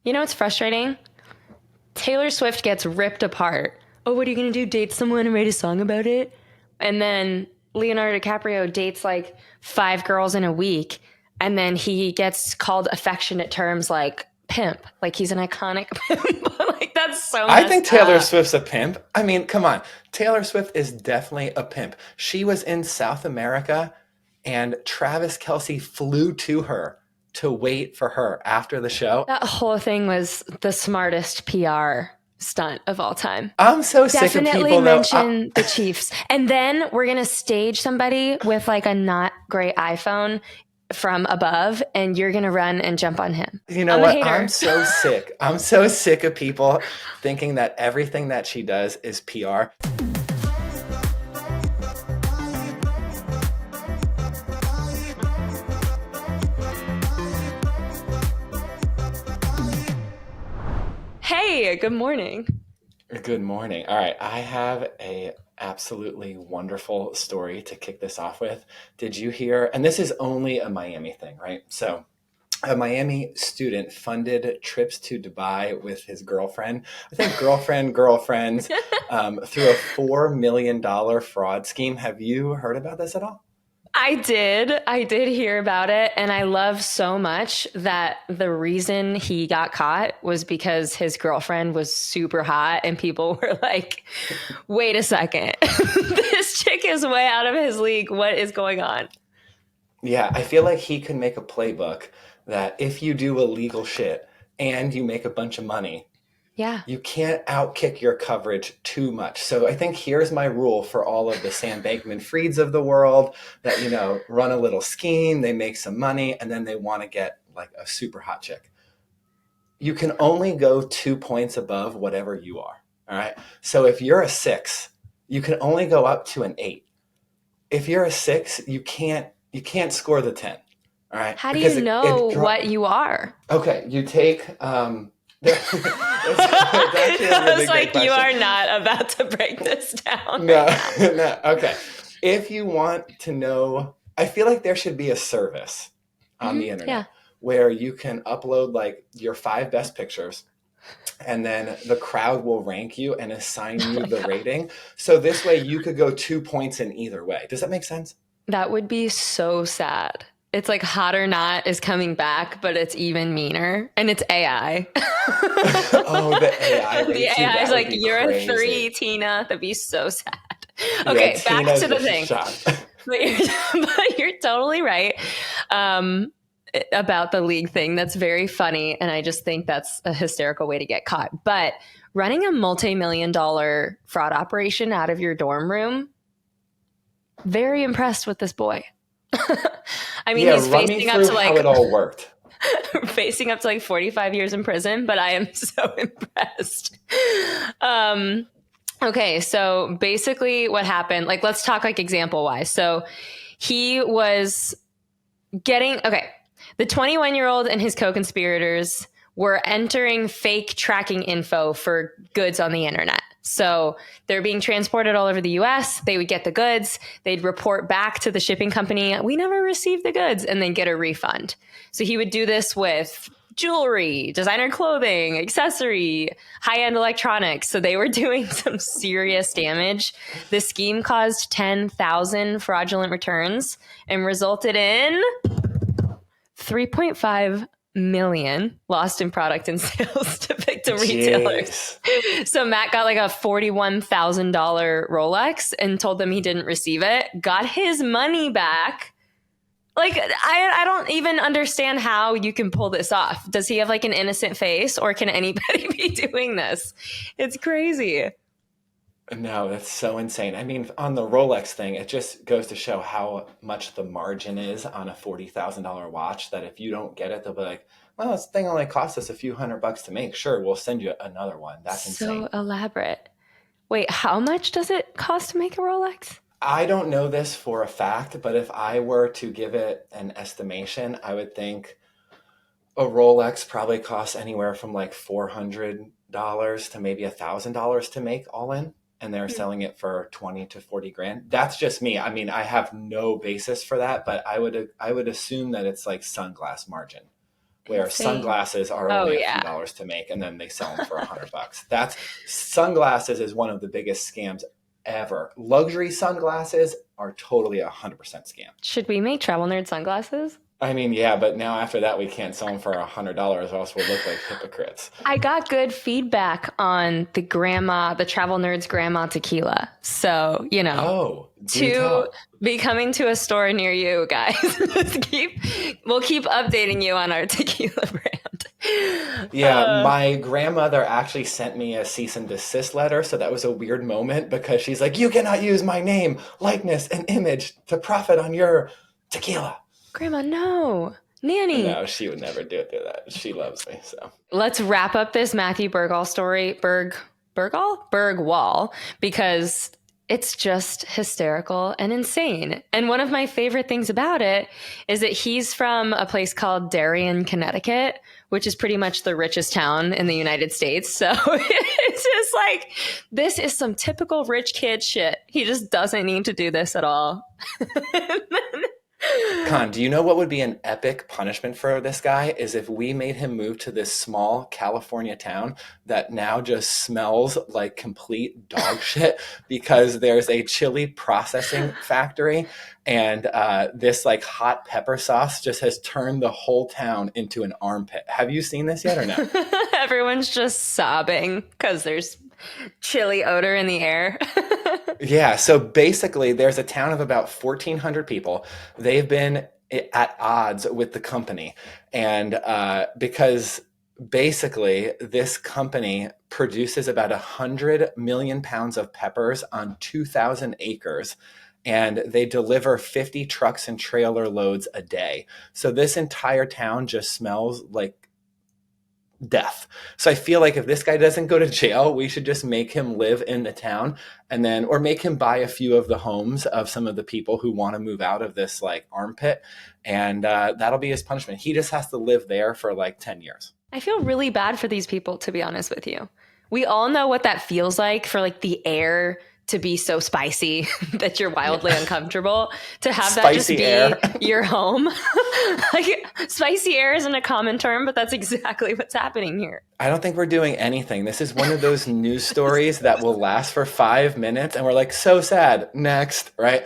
You know what's frustrating? Taylor Swift gets ripped apart. Oh, what are you going to do? Date someone and write a song about it? And then Leonardo DiCaprio dates like 5 girls in a week. And then he gets called affectionate terms like pimp. Like he's an iconic pimp. Like that's so I think messed Taylor up. Swift's a pimp. I mean, come on. Taylor Swift is definitely a pimp. She was in South America and Travis Kelce flew to her to wait for her after the show. That whole thing was the smartest PR stunt of all time. I'm so sick of Definitely people though. mention the Chiefs. And then we're going to stage somebody with like a not great iPhone from above, and you're going to run and jump on him. You know I'm a what? I'm hater. so sick. I'm so sick of people thinking that everything that she does is PR. Hey, good morning. Good morning. All right, I have a absolutely wonderful story to kick this off with. Did you hear? And this is only a Miami thing, right? So, a Miami student funded trips to Dubai with his girlfriend. I think girlfriends, through a $4 million fraud scheme. Have you heard about this at all? I did. I did hear about it. And I love so much that the reason he got caught was because his girlfriend was super hot and people were like, wait a second. This chick is way out of his league. What is going on? Yeah, I feel like he could make a playbook that if you do illegal shit and you make a bunch of money, Yeah. you can't outkick your coverage too much. So I think here's my rule for all of the Sam Bankman-Frieds of the world that, run a little scheme, they make some money, and then they want to get like a super hot chick. You can only go 2 points above whatever you are. All right. So if you're a 6, you can only go up to an 8. If you're a 6, you can't score the 10. All right. How do you Because know what you are? okay, you take it's actually a I really was great like, you question. are not about to break this down No, right now. no. Okay. If you want to know, I feel like there should be a service on the Yeah. internet where you can upload like your 5 best pictures and then the crowd will rank you and assign Oh you my the God. rating. So this way you could go 2 points in either way. Does that make sense? That would be so sad. It's like Hot or Not is coming back, but it's even meaner. And it's AI. Oh, the AI The rates you. AI is That would like, be you're a crazy. 3, Tina. That'd be so sad. Yeah, Okay, back Tina's to the just thing. shocked. But you're totally right um, about the league thing. That's very funny. And I just think that's a hysterical way to get caught. But running a multi-million-dollar fraud operation out of your dorm room, very impressed with this boy. I mean, Yeah, he's run me through how it all worked. facing up to like 45 years in prison, but I am so impressed. Um, okay, so basically what happened, like let's talk like example wise. So he was okay, the 21-year-old and his co-conspirators were entering fake tracking info for goods on the internet. So they're being transported all over the US. They would get the goods. They'd report back to the shipping company, we never received the goods, and then get a refund. So he would do this with jewelry, designer clothing, accessory, high-end electronics. So they were doing some serious damage. The scheme caused 10,000 fraudulent returns and resulted in 3.5 million lost in product and sales to victim retailers. Jeez. So Matt got like a $41,000 Rolex and told them he didn't receive it, got his money back. Like, I don't even understand how you can pull this off. Does he have like an innocent face, or can anybody be doing this? It's crazy. No, that's so insane. I mean, on the Rolex thing, it just goes to show how much the margin is on a $40,000 watch, that if you don't get it, they'll be like, well, this thing only cost us a few $100 to make. Sure, we'll send you another one. That's So insane. elaborate. Wait, how much does it cost to make a Rolex? I don't know this for a fact, but if I were to give it an estimation, I would think a Rolex probably costs anywhere from like $400 to maybe $1,000 to make all in. And they're selling it for 20 to 40 grand. That's just me. I mean, I have no basis for that, but I would assume that it's like sunglass margin. where Insane. sunglasses are Oh, only a few yeah. dollars to make, and then they sell them for $100. That's sunglasses is one of the biggest scams ever. Luxury sunglasses are totally 100% scam. Should we make travel nerd sunglasses? I mean, yeah, but now after that, we can't sell them for $100, or else we'll look like hypocrites. I got good feedback on the travel nerd's grandma tequila. So, Oh, do to tell. be coming to a store near you guys. We'll keep updating you on our tequila brand. Yeah, my grandmother actually sent me a cease and desist letter, so that was a weird moment because she's like, "You cannot use my name, likeness, and image to profit on your tequila." Grandma, no. Nanny. No, she would never do that. She loves me, so. Let's wrap up this Matthew Bergwall story. Bergwall, because it's just hysterical and insane. And one of my favorite things about it is that he's from a place called Darien, Connecticut, which is pretty much the richest town in the United States. So it's just like, this is some typical rich kid shit. He just doesn't need to do this at all. Khan, do you know what would be an epic punishment for this guy? Is if we made him move to this small California town that now just smells like complete dog shit because there's a chili processing factory, and this like hot pepper sauce just has turned the whole town into an armpit. Have you seen this yet or no? Everyone's just sobbing because there's chili odor in the air. Yeah, so basically there's a town of about 1,400 people. They've been at odds with the company. And because basically this company produces about 100 million pounds of peppers on 2,000 acres. And they deliver 50 trucks and trailer loads a day. So this entire town just smells like death. So I feel like if this guy doesn't go to jail, we should just make him live in the town, and then, or make him buy a few of the homes of some of the people who want to move out of this like armpit. And that'll be his punishment. He just has to live there for like 10 years. I feel really bad for these people, to be honest with you. We all know what that feels like for like the air to be so spicy that you're wildly uncomfortable. To have Spicy that just air. be your home. Like, spicy air isn't a common term, but that's exactly what's happening here. I don't think we're doing anything. This is one of those news stories that will last for 5 minutes, and we're like, so sad. Next, right?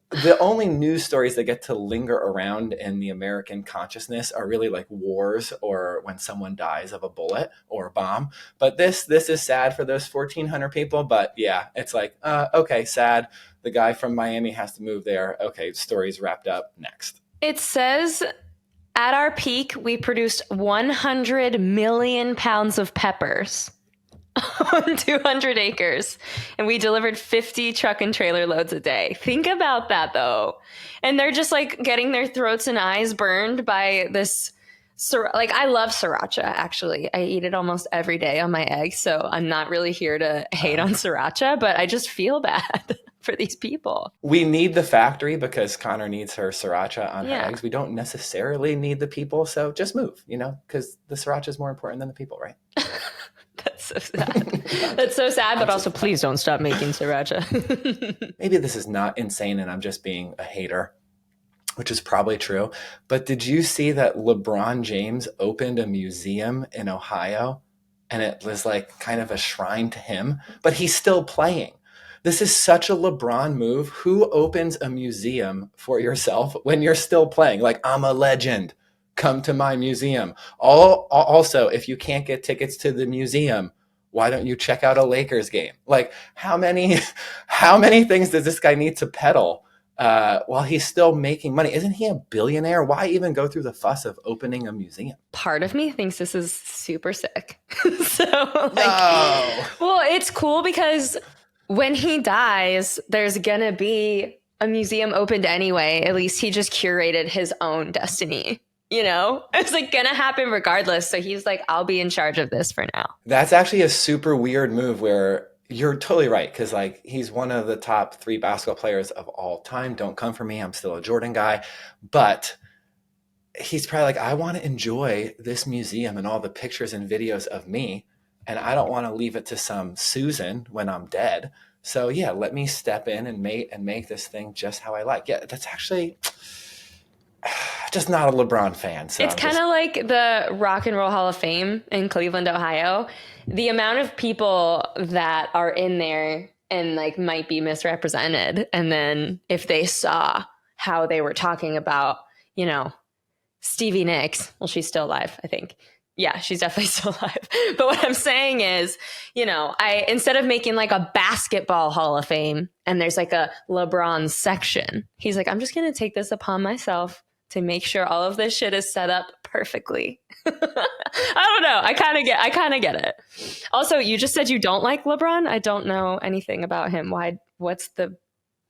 The only news stories that get to linger around in the American consciousness are really like wars or when someone dies of a bullet or a bomb. But this is sad for those 1,400 people. But yeah, it's like, okay, sad. The guy from Miami has to move there. Okay, story's wrapped up. Next. It says at our peak, we produced 100 million pounds of peppers on 200 acres, and we delivered 50 truck and trailer loads a day. Think about that, though. And they're just like getting their throats and eyes burned by this. Like, I love sriracha, actually. I eat it almost every day on my eggs, so I'm not really here to hate on sriracha, but I just feel bad for these people. We need the factory because Connor needs her sriracha on her eggs. We don't necessarily need the people, so just move, because the sriracha is more important than the people, right? That's so sad. That's so sad, but also please don't stop making sriracha. Maybe this is not insane and I'm just being a hater, which is probably true. But did you see that LeBron James opened a museum in Ohio, and it was like kind of a shrine to him, but he's still playing? This is such a LeBron move. Who opens a museum for yourself when you're still playing? Like, I'm a legend. Come to my museum. Also, if you can't get tickets to the museum, why don't you check out a Lakers game? Like, how many things does this guy need to peddle while he's still making money? Isn't he a billionaire? Why even go through the fuss of opening a museum? Part of me thinks this is super sick. So, No. Well, it's cool because when he dies, there's gonna be a museum opened anyway. At least he just curated his own destiny. It's like gonna happen regardless. So he's like, I'll be in charge of this for now. That's actually a super weird move where you're totally right. Cause like he's one of the top 3 basketball players of all time. Don't come for me. I'm still a Jordan guy, but he's probably like, I want to enjoy this museum and all the pictures and videos of me. And I don't want to leave it to some Susan when I'm dead. So yeah, let me step in and make this thing just how I like. Yeah, that's actually, just not a LeBron fan. So It's I'm kind just of like the Rock and Roll Hall of Fame in Cleveland, Ohio. The amount of people that are in there and like might be misrepresented. And then if they saw how they were talking about, you know, Stevie Nicks, well, she's still alive, I think. Yeah, she's definitely still alive. But what I'm saying is, you know, I instead of making like a basketball Hall of Fame and there's like a LeBron section, he's like, I'm just going to take this upon myself to make sure all of this shit is set up perfectly. I don't know. I kind of get it. Also, you just said you don't like LeBron. I don't know anything about him. I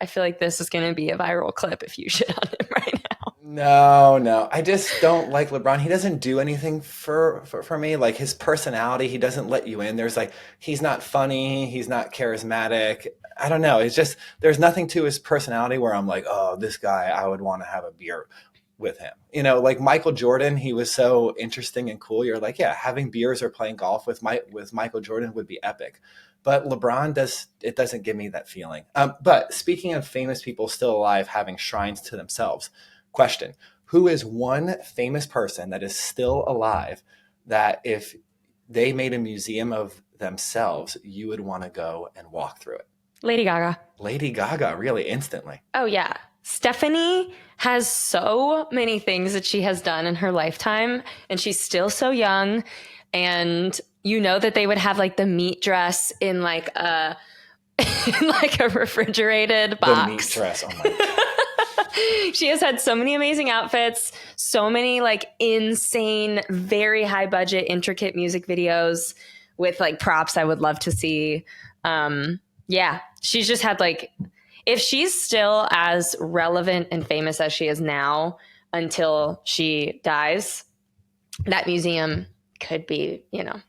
feel like this is going to be a viral clip if you shit on him right now. no. I just don't like LeBron. He doesn't do anything for me. Like his personality, he doesn't let you in. There's like he's not funny, he's not charismatic. I don't know. It's just there's nothing to his personality where I'm like, oh, this guy, I would want to have a beer with him. You know, like Michael Jordan, he was so interesting and cool. You're like, yeah, having beers or playing golf with Michael Jordan would be epic. But LeBron doesn't give me that feeling. But speaking of famous people still alive having shrines to themselves, question: who is one famous person that is still alive that if they made a museum of themselves, you would want to go and walk through it? Lady Gaga. Lady Gaga, really instantly. Oh, yeah. Stephanie has so many things that she has done in her lifetime, and she's still so young. And you know that they would have like the meat dress in like a in like a refrigerated box. The meat dress. Oh my God. She has had so many amazing outfits, so many like insane, very high budget, intricate music videos with like props I would love to see. Yeah, she's just had like, if she's still as relevant and famous as she is now until she dies, that museum could be, you know,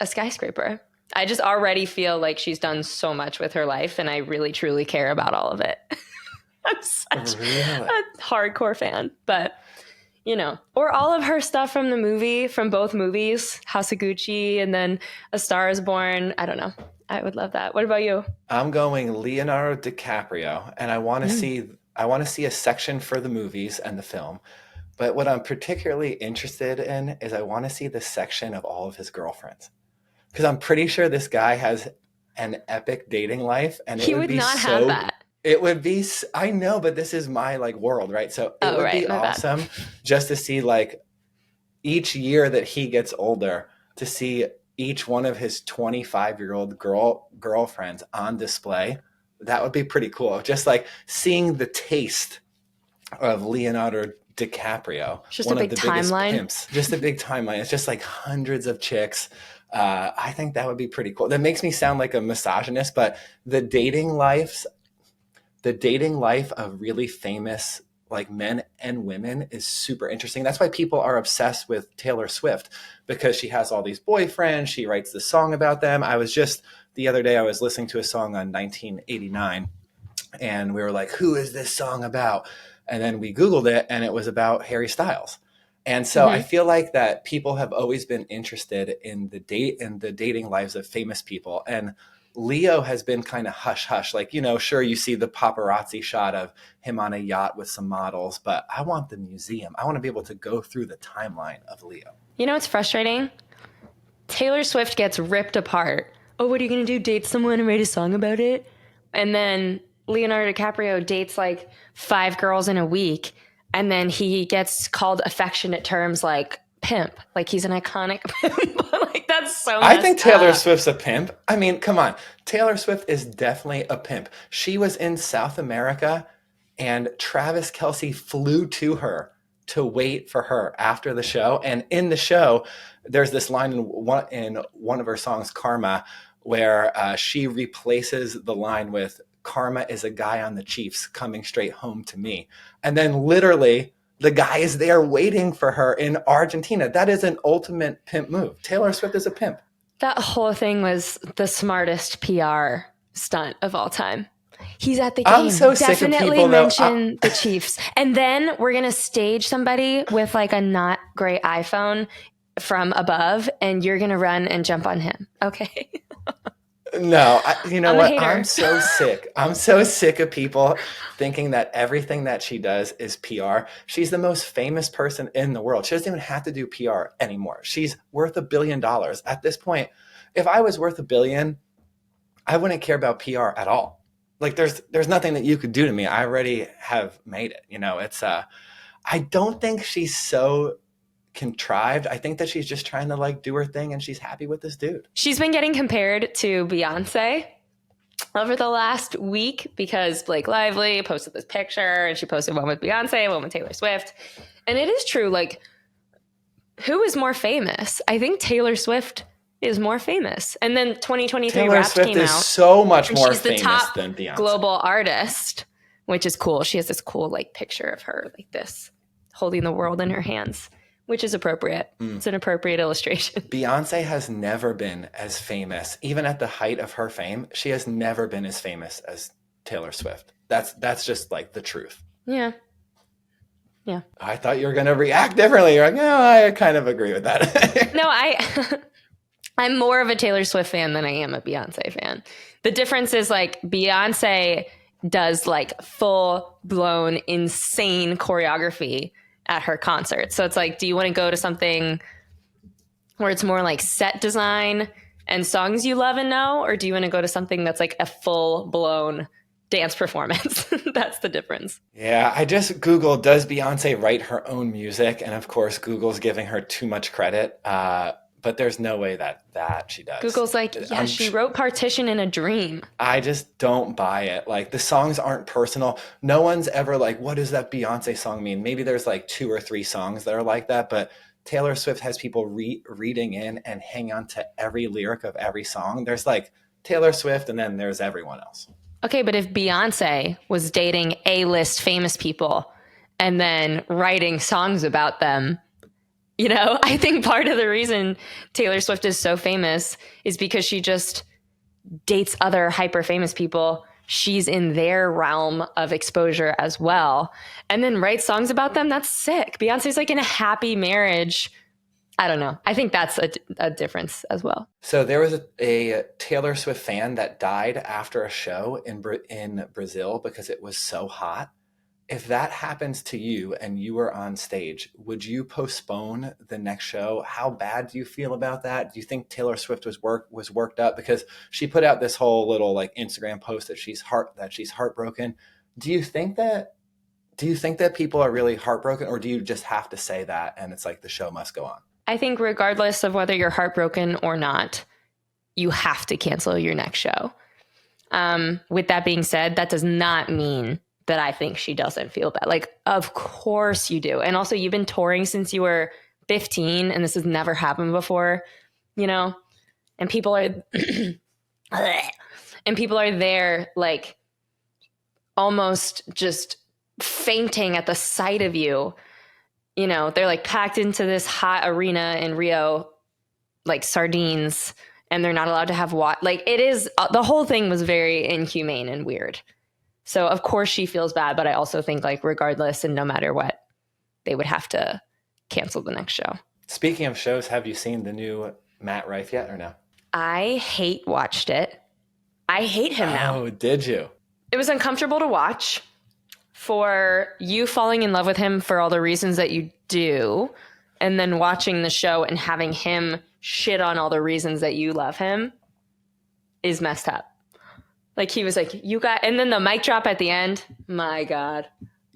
a skyscraper. I just already feel like she's done so much with her life and I really truly care about all of it. I'm such a hardcore fan, but you know, or all of her stuff from the movie, from both movies, House of Gucci and then A Star is Born. I don't know. I would love that. What about you? I'm going Leonardo DiCaprio, and I want to see a section for the movies and the film. But what I'm particularly interested in is I want to see the section of all of his girlfriends, because I'm pretty sure this guy has an epic dating life, and He would not have that. It would be. I know, but this is my like world, right? So it would be awesome just to see like each year that he gets older, to see each one of his 25-year-old girlfriends on display. That would be pretty cool. Just like seeing the taste of Leonardo DiCaprio, just one a big of the biggest timeline. pimps. Just a big timeline. It's just like hundreds of chicks. I think that would be pretty cool. That makes me sound like a misogynist, but the dating life of really famous like men and women is super interesting. That's why people are obsessed with Taylor Swift, because she has all these boyfriends. She writes the song about them. The other day I was listening to a song on 1989 and we were like, who is this song about? And then we Googled it and it was about Harry Styles. And so I feel like that people have always been interested in the dating lives of famous people. And Leo has been kind of hush hush. Like, you know, sure, you see the paparazzi shot of him on a yacht with some models, but I want the museum. I want to be able to go through the timeline of Leo. You know what's frustrating? Taylor Swift gets ripped apart. Oh, what are you going to do? Date someone and write a song about it? And then Leonardo DiCaprio dates like 5 girls in a week. And then he gets called affectionate terms like pimp. Like he's an iconic pimp. Like that's so messed I think Taylor up. Swift's a pimp. I mean, come on. Taylor Swift is definitely a pimp. She was in South America and Travis Kelce flew to her to wait for her after the show. And in the show, there's this line in one of her songs, Karma, where she replaces the line with, "Karma is a guy on the Chiefs coming straight home to me." And then literally the guy is there waiting for her in Argentina. That is an ultimate pimp move. Taylor Swift is a pimp. That whole thing was the smartest PR stunt of all time. He's at the game. I'm so sick of people, mention the Chiefs. And then we're going to stage somebody with like a not great iPhone from above, and you're going to run and jump on him. Okay. No, you know I'm a what? hater. I'm so sick. I'm so sick of people thinking that everything that she does is PR. She's the most famous person in the world. She doesn't even have to do PR anymore. She's worth $1 billion. At this point, if I was worth $1 billion, I wouldn't care about PR at all. Like there's nothing that you could do to me. I already have made it. You know, it's I don't think she's so contrived. I think that she's just trying to like do her thing and she's happy with this dude. She's been getting compared to Beyonce over the last week because Blake Lively posted this picture and she posted one with Beyonce, one with Taylor Swift. And it is true. Like, who is more famous? I think Taylor Swift is more famous. And then 2023 Taylor Wrapped Swift came is out. so much and more she's the famous top than Beyonce. global artist, which is cool. She has this cool like picture of her like this, holding the world in her hands, which is appropriate. It's an appropriate illustration. Beyonce has never been as famous, even at the height of her fame. She has never been as famous as Taylor Swift. That's just like the truth. Yeah. Yeah. I thought you were going to react differently. You're like, no, I kind of agree with that. No, I'm more of a Taylor Swift fan than I am a Beyonce fan. The difference is like Beyonce does like full blown insane choreography at her concert. So it's like, do you want to go to something where it's more like set design and songs you love and know? Or do you want to go to something that's like a full blown dance performance? That's the difference. Yeah, I just Googled, does Beyonce write her own music? And of course, Google's giving her too much credit. But there's no way that she does. Google's like, yeah, she wrote Partition in a Dream. I just don't buy it. Like the songs aren't personal. No one's ever like, what does that Beyonce song mean? Maybe there's like 2 or 3 songs that are like that, but Taylor Swift has people reading in and hang on to every lyric of every song. There's like Taylor Swift and then there's everyone else. Okay, but if Beyonce was dating A-list famous people and then writing songs about them, you know, I think part of the reason Taylor Swift is so famous is because she just dates other hyper famous people. She's in their realm of exposure as well. And then writes songs about them. That's sick. Beyonce's like in a happy marriage. I don't know. I think that's a difference as well. So there was a Taylor Swift fan that died after a show in Brazil because it was so hot. If that happens to you and you were on stage, would you postpone the next show? How bad do you feel about that? Do you think Taylor Swift was worked up because she put out this whole little like Instagram post that she's heartbroken? Do you think that people are really heartbroken, or do you just have to say that and it's like the show must go on? I think regardless of whether you're heartbroken or not, you have to cancel your next show. With that being said, that does not mean that I think she doesn't feel bad. Like, of course you do. And also, you've been touring since you were 15, and this has never happened before, you know? And people are, there, like, almost just fainting at the sight of you. You know, they're like packed into this hot arena in Rio, like sardines, and they're not allowed to have water. Like, it is, the whole thing was very inhumane and weird. So of course she feels bad, but I also think like regardless and no matter what, they would have to cancel the next show. Speaking of shows, have you seen the new Matt Rife yet or no? I watched it. I hate him now. Oh, did you? It was uncomfortable to watch. For you falling in love with him for all the reasons that you do, and then watching the show and having him shit on all the reasons that you love him is messed up. Like he was like, you got, and then the mic drop at the end. My God,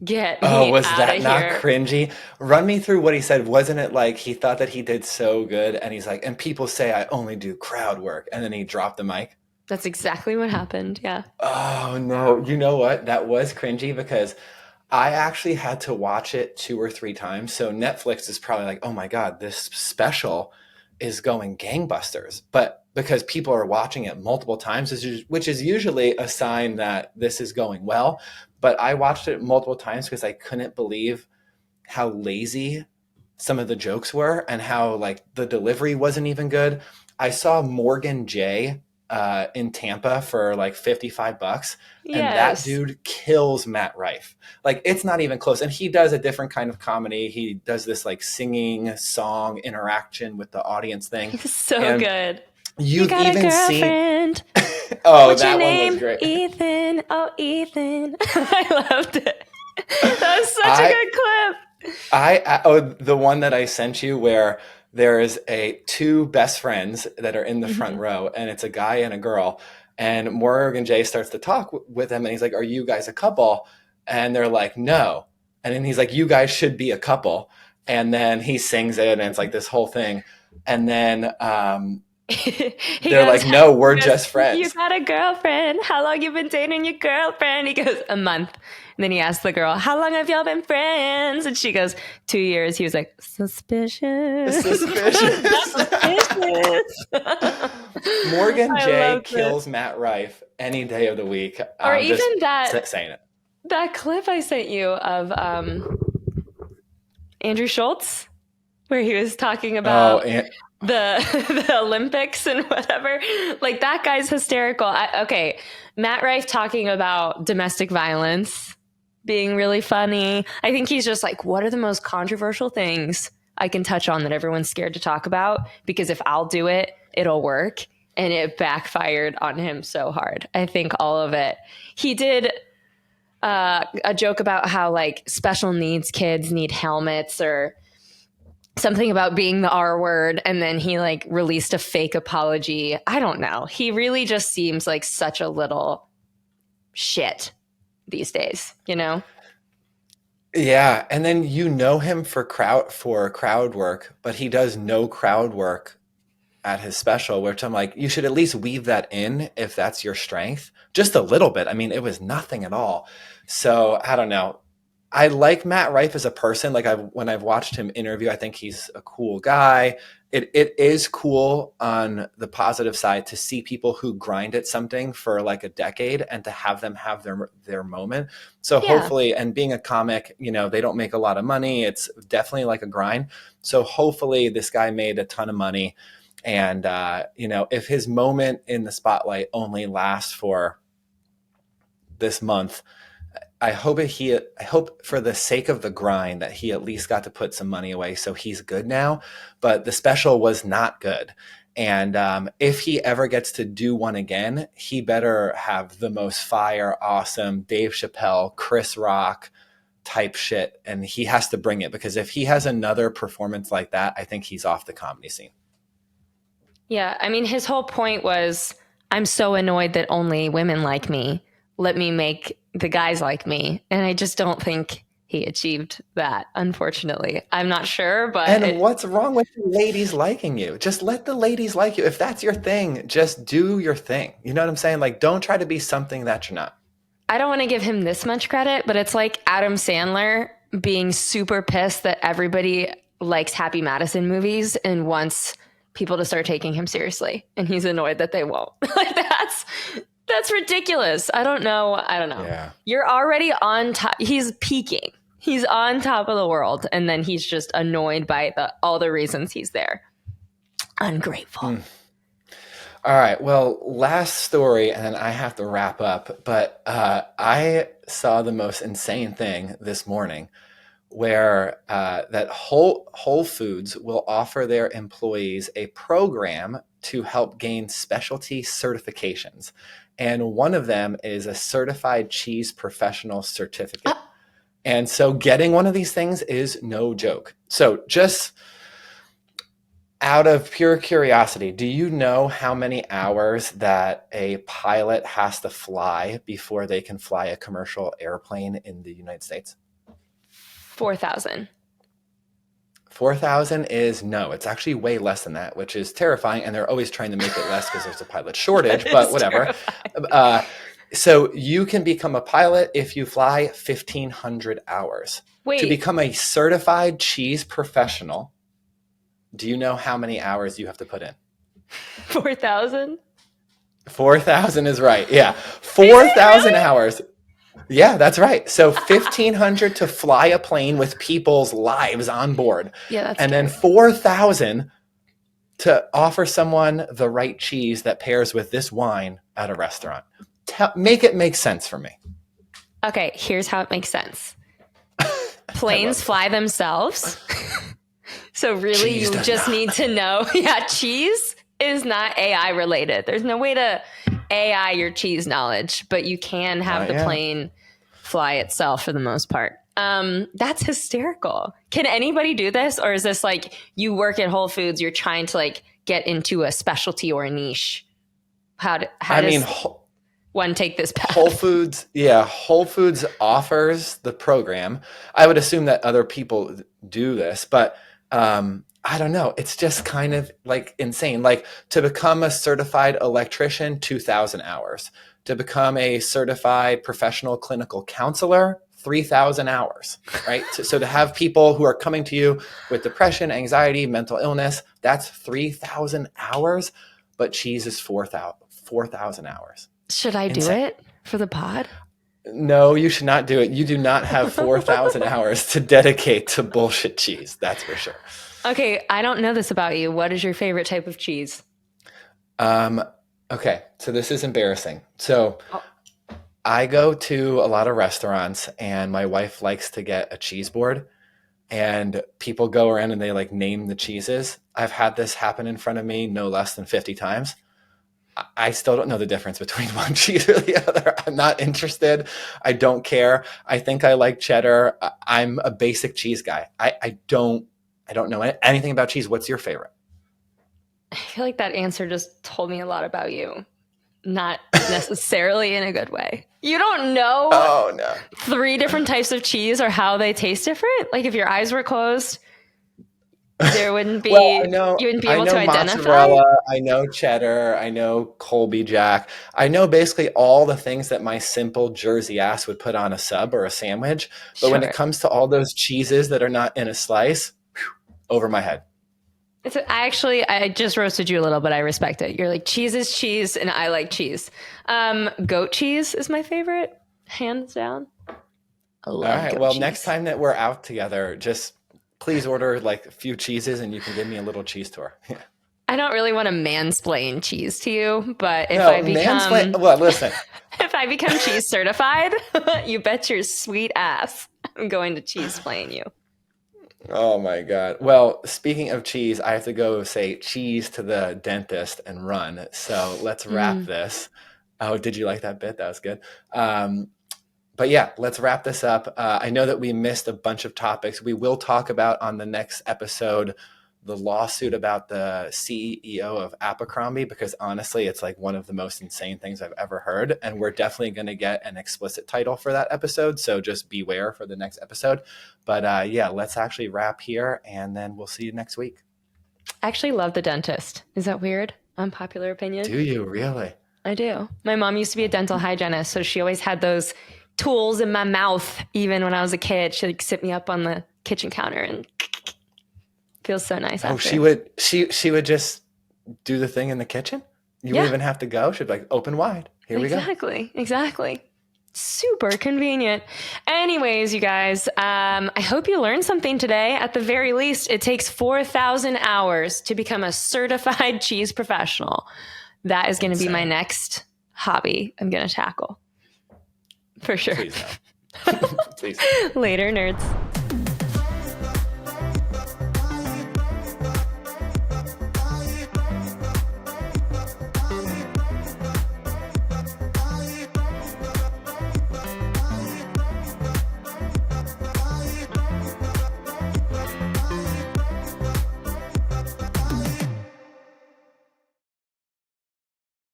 get me Oh, was outta that not here. cringy? Run me through what he said. Wasn't it like he thought that he did so good and he's like, and people say I only do crowd work, and then he dropped the mic? That's exactly what happened. Yeah. Oh no. You know what? That was cringy because I actually had to watch it 2 or 3 times. So Netflix is probably like, oh my God, this special is going gangbusters. But because people are watching it multiple times, which is usually a sign that this is going well. But I watched it multiple times because I couldn't believe how lazy some of the jokes were and how like the delivery wasn't even good. I saw Morgan J in Tampa for like $55, and that dude kills Matt Rife. Like it's not even close. And he does a different kind of comedy. He does this like singing song interaction with the audience thing. So good. You You've got a even seen. girlfriend. Oh, What's your that one was name? great. Ethan. Oh, Ethan. I loved it. That was such a I good clip. the one that I sent you where there's two best friends that are in the front row, and it's a guy and a girl, and Morgan Jay starts to talk with them, and he's like, "Are you guys a couple?" And they're like, "No," and then he's like, "You guys should be a couple," and then he sings it, and it's like this whole thing, and then He they're goes, like, "No, we're he goes, just you friends." got a girlfriend. How long you been dating your girlfriend? He goes, a month. And then he asks the girl, how long have y'all been friends? And she goes, 2 years. He was like, suspicious. Suspicious. Suspicious. Morgan I Jay loved it. kills Matt Rife any day of the week. Or I'm just even saying it. that clip I sent you of Andrew Schultz, where he was talking Oh, about the Olympics and whatever. Like, that guy's hysterical. Okay, Matt Rife talking about domestic violence being really funny. I think he's just like, what are the most controversial things I can touch on that everyone's scared to talk about? Because if I'll do it, it'll work. And it backfired on him so hard. I think all of it. He did a joke about how like special needs kids need helmets or something about being the R word, and then he like released a fake apology. I don't know. He really just seems like such a little shit these days, you know? Yeah, and then you know him for crowd work, but he does no crowd work at his special, which I'm like, you should at least weave that in if that's your strength, just a little bit. I mean, it was nothing at all. So I don't know. I like Matt Rife as a person. Like when I've watched him interview, I think he's a cool guy. It is cool on the positive side to see people who grind at something for like a decade and to have them have their moment. So Yeah. hopefully, and being a comic, they don't make a lot of money. It's definitely like a grind. So hopefully this guy made a ton of money. And, if his moment in the spotlight only lasts for this month, I hope for the sake of the grind that he at least got to put some money away. So he's good now, but the special was not good. And if he ever gets to do one again, he better have the most fire, awesome Dave Chappelle, Chris Rock type shit. And he has to bring it, because if he has another performance like that, I think he's off the comedy scene. Yeah. I mean, his whole point was, I'm so annoyed that only women like me. Let me make the guys like me. And I just don't think he achieved that, unfortunately. I'm not sure, but. And what's wrong with the ladies liking you? Just let the ladies like you. If that's your thing, just do your thing. You know what I'm saying? Like, don't try to be something that you're not. I don't want to give him this much credit, but it's like Adam Sandler being super pissed that everybody likes Happy Madison movies and wants people to start taking him seriously, and he's annoyed that they won't. Like, that's ridiculous. I don't know. Yeah. You're already on top. He's peaking. He's on top of the world, and then he's just annoyed by all the reasons he's there. Ungrateful. All right. Well, last story, and then I have to wrap up. But I saw the most insane thing this morning, where that Whole Foods will offer their employees a program to help gain specialty certifications. And one of them is a certified cheese professional certificate. And so getting one of these things is no joke. So just out of pure curiosity, do you know how many hours that a pilot has to fly before they can fly a commercial airplane in the United States? 4,000. 4,000 is no. It's actually way less than that, which is terrifying. And they're always trying to make it less because there's a pilot shortage, but whatever. So you can become a pilot if you fly 1,500 hours. Wait. To become a certified cheese professional, do you know how many hours you have to put in? 4,000? 4,000 is right. Yeah. 4,000 hours. Yeah, that's right. So 1,500 to fly a plane with people's lives on board. Yeah, that's and scary. Then 4,000 to offer someone the right cheese that pairs with this wine at a restaurant. Make it make sense for me. Okay, here's how it makes sense. Planes fly themselves. So really, you just need to know. Yeah, cheese is not AI related. There's no way to AI your cheese knowledge, but you can have Not the yet. plane fly itself for the most part. That's hysterical. Can anybody do this, or is this like you work at Whole Foods, you're trying to like get into a specialty or a niche? How I mean, does one take this Whole path? Foods, yeah, Whole Foods offers the program. I would assume that other people do this, but I don't know. It's just kind of like insane. Like to become a certified electrician, 2,000 hours. To become a certified professional clinical counselor, 3,000 hours, right? So to have people who are coming to you with depression, anxiety, mental illness, that's 3,000 hours, but cheese is 4,000 hours. Should I do Insane. it for the pod? No, you should not do it. You do not have 4,000 hours to dedicate to bullshit cheese. That's for sure. Okay, I don't know this about you. What is your favorite type of cheese? Okay, so this is embarrassing. So Oh, I go to a lot of restaurants and my wife likes to get a cheese board and people go around and they like name the cheeses. I've had this happen in front of me no less than 50 times. I still don't know the difference between one cheese or the other. I'm not interested. I don't care. I think I like cheddar. I'm a basic cheese guy. I don't know anything about cheese. What's your favorite? I feel like that answer just told me a lot about you. Not necessarily in a good way. You don't know Oh no. 3 different types of cheese or how they taste different? Like if your eyes were closed, there wouldn't be Well, you wouldn't be I able to know identify? mozzarella, I know cheddar, I know Colby Jack. I know basically all the things that my simple Jersey ass would put on a sub or a sandwich. But when it Sure. comes to all those cheeses that are not in a slice, over my head. I just roasted you a little, but I respect it. You're like, cheese is cheese, and I like cheese. Goat cheese is my favorite, hands down. I All love right. goat Well, next cheese. time that we're out together, just please order like a few cheeses and you can give me a little cheese tour. I don't really want to mansplain cheese to you, but if No, I mansplain. become Well, listen, if I become cheese certified, you bet your sweet ass I'm going to cheese plain you. oh my God. Well, speaking of cheese, I have to go say cheese to the dentist and run. So let's wrap Mm. this. Oh, did you like that bit? That was good. But yeah, let's wrap this up. I know that we missed a bunch of topics. We will talk about on the next episode the lawsuit about the CEO of Abercrombie, because honestly, it's like one of the most insane things I've ever heard. And we're definitely going to get an explicit title for that episode. So just beware for the next episode. But yeah, let's actually wrap here and then we'll see you next week. I actually love the dentist. Is that weird? Unpopular opinion? Do you really? I do. My mom used to be a dental hygienist, so she always had those tools in my mouth. Even when I was a kid, she'd like, sit me up on the kitchen counter and feels so nice Oh, after. she would just do the thing in the kitchen? You Yeah. wouldn't even have to go. She'd be like, open wide. Here we go. Exactly. Super convenient. Anyways, you guys, I hope you learned something today. At the very least, it takes 4,000 hours to become a certified cheese professional. That is going to be my next hobby I'm going to tackle. For sure. Please no. Please. Later, nerds.